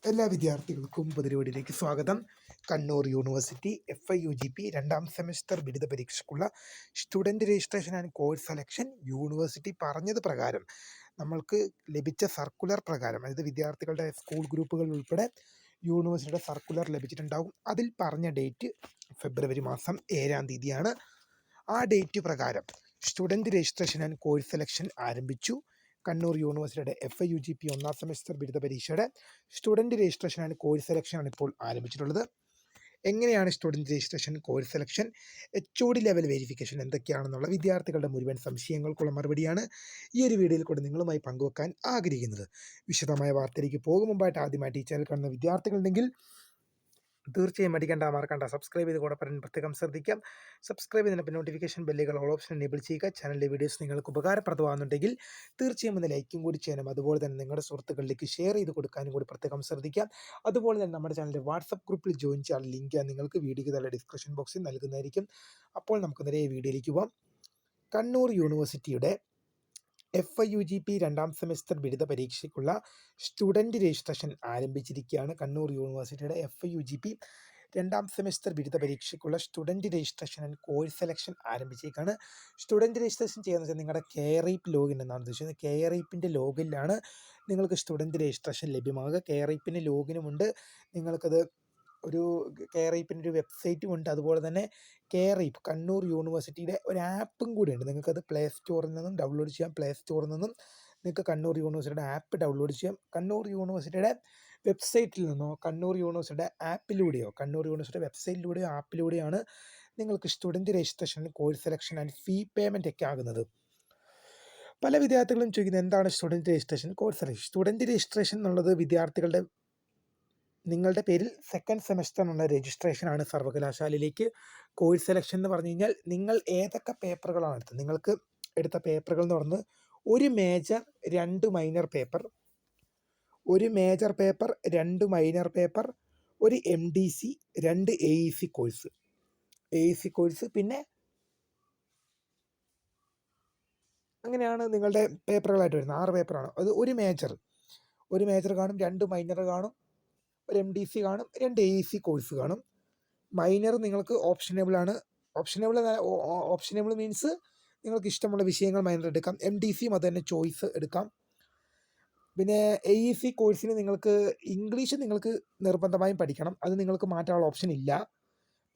എല്ലാ വിദ്യാർത്ഥികൾക്കും പുതിരിവടിയിലേക്ക് സ്വാഗതം. കണ്ണൂർ യൂണിവേഴ്സിറ്റി FIUGP രണ്ടാം സെമസ്റ്റർ ബിരുദ പരീക്ഷയ്ക്കുള്ള student registration and course selection university പറഞ്ഞത് പ്രകാരം നമ്മൾക്ക് ലഭിച്ച സർക്കുലർ പ്രകാരം, അതായത് വിദ്യാർത്ഥികളുടെ സ്കൂൾ ഗഗ്രൂപ്പുകൾ ഉൾപ്പെടെ യൂണിവേഴ്സിറ്റിയുടെ സർക്കുലർ ലഭിച്ചിട്ടുണ്ടാകും. അതിൽ പറഞ്ഞ ഡേറ്റ് ഫെബ്രുവരി മാസം 7-ാം തീയതിയാണ്. ആ ഡേറ്റ് പ്രകാരം student registration and course selection ആരംഭിച്ചു. കണ്ണൂർ യൂണിവേഴ്സിറ്റിയുടെ FIUGP ഒന്നാം സെമസ്റ്റർ ബിരുദ പരീക്ഷയുടെ സ്റ്റുഡൻറ് രജിസ്ട്രേഷൻ ആൻഡ് കോഴ്സ് സെലക്ഷനാണ് ഇപ്പോൾ ആരംഭിച്ചിട്ടുള്ളത്. എങ്ങനെയാണ് student registration, course selection, HOD level verification എന്തൊക്കെയാണെന്നുള്ള വിദ്യാർത്ഥികളുടെ മുഴുവൻ സംശയങ്ങൾക്കുള്ള മറുപടിയാണ് ഈ ഒരു വീഡിയോയിൽ കൂടെ നിങ്ങളുമായി പങ്കുവെക്കാൻ ആഗ്രഹിക്കുന്നത്. വിശദമായ വാർത്തയിലേക്ക് പോകും മുമ്പായിട്ട് ആദ്യമായിട്ട് ഈ ചാനൽ കാണുന്ന വിദ്യാർത്ഥികളുണ്ടെങ്കിൽ തീർച്ചയായും മറക്കണ്ട സബ്സ്ക്രൈബ് ചെയ്ത് കൂടെ പറയാൻ പ്രത്യേകം ശ്രദ്ധിക്കാം. സബ്സ്ക്രൈബ് ചെയ്തതിന് നോട്ടിഫിക്കേഷൻ ബെല്ലുകൾ ഓൾ ഓപ്ഷൻ എനേബിൾ ചെയ്യുക. ചാനലിലെ വീഡിയോസ് നിങ്ങൾക്ക് ഉപകാരപ്രദമാകുന്നുണ്ടെങ്കിൽ തീർച്ചയായും ഒന്ന് ലൈക്കും കൂടി ചെയ്യണം. അതുപോലെ തന്നെ നിങ്ങളുടെ സുഹൃത്തുക്കളിലേക്ക് ഷെയർ ചെയ്ത് കൊടുക്കാനും കൂടി പ്രത്യേകം ശ്രദ്ധിക്കാം. അതുപോലെ തന്നെ നമ്മുടെ ചാനലിൻ്റെ വാട്സപ്പ് ഗ്രൂപ്പിൽ ജോയിൻ ചെയ്യാൻ ലിങ്ക് നിങ്ങൾക്ക് വീഡിയോയ്ക്ക് താഴെ ഡിസ്ക്രിപ്ഷൻ ബോക്സിൽ നൽകുന്നതായിരിക്കും. അപ്പോൾ നമുക്ക് നേരെ വീഡിയോയിലേക്ക് പോകാം. കണ്ണൂർ യൂണിവേഴ്സിറ്റിയുടെ FIUGP രണ്ടാം സെമസ്റ്റർ ബിരുദ പരീക്ഷയ്ക്കുള്ള സ്റ്റുഡൻറ് രജിസ്ട്രേഷൻ ആരംഭിച്ചിരിക്കുകയാണ്. കണ്ണൂർ യൂണിവേഴ്സിറ്റിയുടെ FIUGP രണ്ടാം സെമസ്റ്റർ ബിരുദ പരീക്ഷയ്ക്കുള്ള student registration and course selection ആരംഭിച്ചേക്കാണ്. സ്റ്റുഡൻറ് രജിസ്ട്രേഷൻ ചെയ്യുന്നത് വെച്ചാൽ നിങ്ങളുടെ KRIP ലോഗിൻ എന്നാണ് ഉദ്ദേശിക്കുന്നത്. KRIPൻ്റെ ലോഗിനിലാണ് നിങ്ങൾക്ക് സ്റ്റുഡൻറ് രജിസ്ട്രേഷൻ ലഭ്യമാകുക. KRIPന് ലോഗിനുമുണ്ട്. നിങ്ങൾക്കത് ഒരു KRIPൻ്റെ ഒരു വെബ്സൈറ്റും ഉണ്ട്. അതുപോലെ തന്നെ KRIP കണ്ണൂർ യൂണിവേഴ്സിറ്റിയുടെ ഒരു ആപ്പും കൂടിയുണ്ട്. നിങ്ങൾക്കത് പ്ലേ സ്റ്റോറിൽ നിന്നും ഡൗൺലോഡ് ചെയ്യാം. പ്ലേ സ്റ്റോറിൽ നിന്നും നിങ്ങൾക്ക് കണ്ണൂർ യൂണിവേഴ്സിറ്റിയുടെ ആപ്പ് ഡൗൺലോഡ് ചെയ്യാം. കണ്ണൂർ യൂണിവേഴ്സിറ്റിയുടെ വെബ്സൈറ്റിൽ നിന്നോ കണ്ണൂർ യൂണിവേഴ്സിറ്റിയുടെ ആപ്പിലൂടെയോ, കണ്ണൂർ യൂണിവേഴ്സിറ്റിയുടെ വെബ്സൈറ്റിലൂടെയോ ആപ്പിലൂടെയാണ് നിങ്ങൾക്ക് student registration, course selection and fee payment ഒക്കെ ആകുന്നത്. പല വിദ്യാർത്ഥികളും ചോദിക്കുന്നത് എന്താണ് student registration, course selection. Student registration എന്നുള്ളത് നിങ്ങളുടെ പേരിൽ സെക്കൻഡ് സെമസ്റ്ററിനുള്ള രജിസ്ട്രേഷനാണ് സർവകലാശാലയിലേക്ക്. കോഴ്സ് സെലക്ഷൻ എന്ന് പറഞ്ഞു കഴിഞ്ഞാൽ നിങ്ങൾ ഏതൊക്കെ പേപ്പറുകളാണ് എടുത്തത്, നിങ്ങൾക്ക് എടുത്ത പേപ്പറുകൾ എന്ന് പറഞ്ഞത് ഒരു മേജർ 2 മൈനർ പേപ്പർ, ഒരു മേജർ പേപ്പർ 2 മൈനർ പേപ്പർ, ഒരു MDC, 2 AEC കോഴ്സ്, പിന്നെ അങ്ങനെയാണ് നിങ്ങളുടെ പേപ്പറുകളായിട്ട് വരുന്നത്. 6 പേപ്പറാണ് അത്. ഒരു മേജർ കാണും, 2 മൈനർ കാണും, ഒരു MDC കാണും, 2 AEC കോഴ്സ് കാണും. മൈനർ നിങ്ങൾക്ക് ഓപ്ഷനബിളാണ്. ഓപ്ഷനബിൾ മീൻസ് നിങ്ങൾക്ക് ഇഷ്ടമുള്ള വിഷയങ്ങൾ മൈനർ എടുക്കാം. MDCയും അത് തന്നെ ചോയ്സ് എടുക്കാം. പിന്നെ AEC കോഴ്സിന് നിങ്ങൾക്ക് ഇംഗ്ലീഷ് നിങ്ങൾക്ക് നിർബന്ധമായും പഠിക്കണം. അത് നിങ്ങൾക്ക് മാറ്റാനുള്ള ഓപ്ഷൻ ഇല്ല.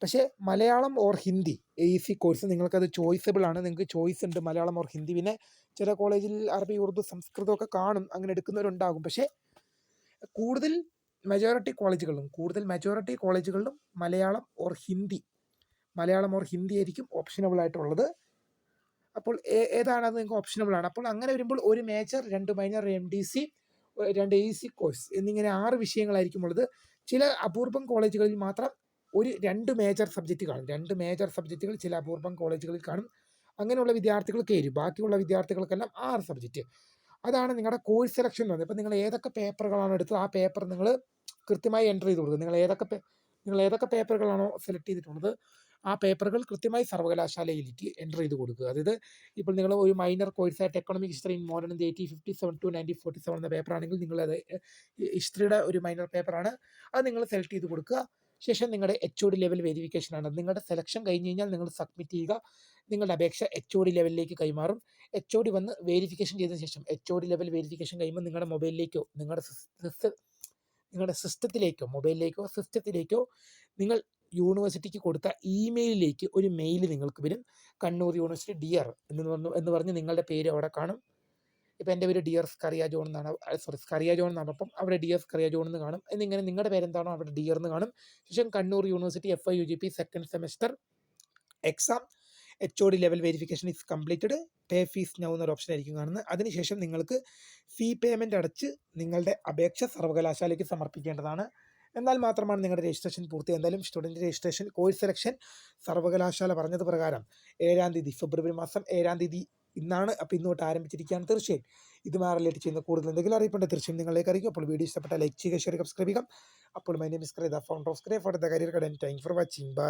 പക്ഷേ Malayalam or Hindi AEC course നിങ്ങൾക്കത് ചോയ്സബിൾ ആണ്. നിങ്ങൾക്ക് ചോയ്സ് ഉണ്ട്, മലയാളം ഓർ ഹിന്ദി. പിന്നെ ചില കോളേജിൽ അറബി, ഉറുദു, സംസ്കൃതമൊക്കെ കാണും. അങ്ങനെ എടുക്കുന്നവരുണ്ടാകും. പക്ഷേ കൂടുതൽ മെജോറിറ്റി കോളേജുകളിലും മലയാളം ഓർ ഹിന്ദി ആയിരിക്കും ഓപ്ഷനബിൾ ആയിട്ടുള്ളത്. അപ്പോൾ ഏതാണത് നിങ്ങൾക്ക് ഓപ്ഷനബിളാണ്. അപ്പോൾ അങ്ങനെ വരുമ്പോൾ ഒരു major, 2 minor, MDC, 2 AEC course എന്നിങ്ങനെ 6 വിഷയങ്ങളായിരിക്കും ഉള്ളത്. ചില അപൂർവം കോളേജുകളിൽ മാത്രം 2 മേജർ സബ്ജക്റ്റ് കാണും. 2 മേജർ സബ്ജക്റ്റുകൾ ചില അപൂർവം കോളേജുകളിൽ കാണും. അങ്ങനെയുള്ള വിദ്യാർത്ഥികൾക്ക് ബാക്കിയുള്ള വിദ്യാർത്ഥികൾക്കെല്ലാം 6 സബ്ജക്റ്റ്. അതാണ് നിങ്ങളുടെ കോഴ്സ് സെലക്ഷൻ എന്ന് പറയുന്നത്. ഇപ്പം നിങ്ങൾ ഏതൊക്കെ പേപ്പറുകളാണ് എടുത്തത് ആ പേപ്പർ നിങ്ങൾ കൃത്യമായി എൻ്റർ ചെയ്ത് കൊടുക്കുക. നിങ്ങൾ ഏതൊക്കെ പേപ്പറുകളാണോ സെലക്ട് ചെയ്തിട്ടുള്ളത് ആ പേപ്പറുകൾ കൃത്യമായി സർവകലാശാലയിലേക്ക് എൻ്റർ ചെയ്ത് കൊടുക്കുക. അതായത് ഇപ്പോൾ നിങ്ങൾ ഒരു മൈനർ കോഴ്സായിട്ട് economic history in modern 1857 to 1947 എന്ന പേപ്പറാണെങ്കിൽ നിങ്ങളത് ഹിസ്റ്ററിയുടെ ഒരു മൈനർ പേപ്പറാണ്. അത് നിങ്ങൾ സെലക്ട് ചെയ്ത് കൊടുക്കുക. ശേഷം നിങ്ങളുടെ HOD ലെവൽ വെരിഫിക്കേഷനാണ്. നിങ്ങളുടെ സെലക്ഷൻ കഴിഞ്ഞ് കഴിഞ്ഞാൽ നിങ്ങൾ സബ്മിറ്റ് ചെയ്യുക. നിങ്ങളുടെ അപേക്ഷ HOD ലെവലിലേക്ക് കൈമാറും. HOD വന്ന് വെരിഫിക്കേഷൻ ചെയ്തതിന് ശേഷം HOD ലെവൽ വെരിഫിക്കേഷൻ കഴിയുമ്പോൾ നിങ്ങളുടെ മൊബൈലിലേക്കോ നിങ്ങളുടെ സിസ്റ്റത്തിലേക്കോ നിങ്ങൾ യൂണിവേഴ്സിറ്റിക്ക് കൊടുത്ത ഇമെയിലിലേക്ക് ഒരു മെയിൽ നിങ്ങൾക്ക് വരും. കണ്ണൂർ യൂണിവേഴ്സിറ്റി ഡിയർ എന്ന് പറഞ്ഞ് നിങ്ങളുടെ പേര് അവിടെ കാണും. ഇപ്പോൾ എൻ്റെ പേര് ഡിയർ സ്കറിയ ജോൺ എന്നാണ്. സ്കറിയ ജോൺ എന്നാണ്. അപ്പം അവിടെ ഡിയർ സ്കറിയ ജോൺ എന്ന് കാണും. എന്നിങ്ങനെ നിങ്ങളുടെ പേരെന്താണോ അവിടെ ഡിയർ എന്ന് കാണും. ശേഷം Kannur university FIUGP second semester exam HOD level verification is completed, pay fees now എന്നൊരു ഓപ്ഷൻ ആയിരിക്കും കാണുന്നത്. അതിനുശേഷം നിങ്ങൾക്ക് ഫീ പേയ്മെൻറ്റ് അടച്ച് നിങ്ങളുടെ അപേക്ഷ സർവകലാശാലയ്ക്ക് സമർപ്പിക്കേണ്ടതാണ്. എന്നാൽ മാത്രമാണ് നിങ്ങളുടെ രജിസ്ട്രേഷൻ പൂർത്തി. എന്തായാലും സ്റ്റുഡൻറ് രജിസ്ട്രേഷൻ, കോഴ്സ് സെലക്ഷൻ സർവകലാശാല പറഞ്ഞത് പ്രകാരം 7-ാം തീയതി, ഫെബ്രുവരി മാസം 7-ാം തീയതി ഇന്നാണ്. അപ്പോൾ ഇന്ന് തൊട്ട് ആരംഭിച്ചിരിക്കുകയാണ്. തീർച്ചയായും ഇതുമായി റിലേറ്റ് ചെയ്യുന്ന കൂടുതൽ എന്തെങ്കിലും അറിയിപ്പുണ്ട് തീർച്ചയായും നിങ്ങളിലേക്ക് അറിയിക്കും. അപ്പോൾ വീഡിയോ ഇഷ്ടപ്പെട്ടാൽ ലൈക്ക് ചെയ്യുക, ഷെയർ, സബ്സ്ക്രൈബ് ചെയ്യുക. അപ്പോൾ മൈ നെയിം ഈസ് ക്രേദ, ഫൗണ്ടർ ഓഫ് സ്ക്രേ for the career guidance. Thank you for watching. By.